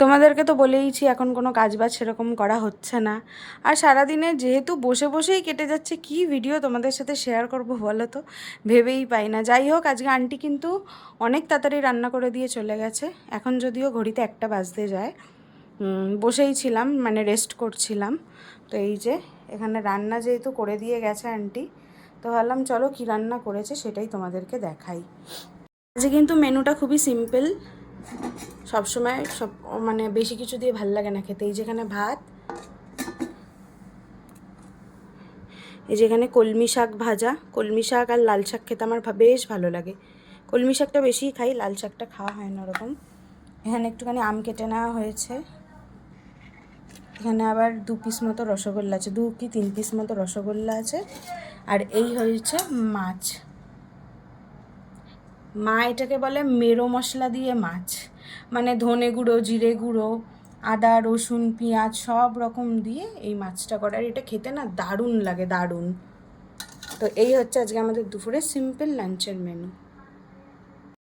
তোমাদেরকে তো বলেইছি এখন কোনো কাজবাজ সেরকম করা হচ্ছে না। আর সারাদিনে যেহেতু বসে বসেই কেটে যাচ্ছে, কি ভিডিও তোমাদের সাথে শেয়ার করব বলো তো, ভেবেই পাই না। যাই হোক, আজকে আন্টি কিন্তু অনেক তাড়াতাড়ি রান্না করে দিয়ে চলে গেছে। এখন যদিও ঘড়িতে 1টা বাজতে যায়। বসেই ছিলাম, মানে রেস্ট করছিলাম। তো এই যে এখানে রান্না যেহেতু করে দিয়ে গেছে আন্টি, তো ভাবলাম চলো কী রান্না করেছে সেটাই তোমাদেরকে দেখাই। আজকে কিন্তু মেনুটা খুবই সিম্পল। সবসময় মানে বেশি কিছু দিয়ে ভাল লাগে না খেতে। এই যেখানে ভাত, এই যেখানে কলমি শাক ভাজা। কলমি শাক আর লাল শাক খেতে আমার বেশ ভালো লাগে। কলমি শাকটা বেশিই খাই, লাল শাকটা খাওয়া হয় না ওরকম। এখানে একটুখানি আম কেটে নেওয়া হয়েছে। এখানে আবার 2 পিস মতো রসগোল্লা আছে, 2 কি 3 পিস মতো রসগোল্লা আছে। আর এই হয়েছে মাছ। মা এটাকে বলে মেরো মশলা দিয়ে মাছ, মানে ধনে গুঁড়ো, জিরে গুঁড়ো, আদা, রসুন, পেঁয়াজ সব রকম দিয়ে এই মাছটা করে। আর এটা খেতে না দারুণ লাগে, দারুণ। তো এই হচ্ছে আজকে আমাদের দুপুরে সিম্পল লাঞ্চের মেনু।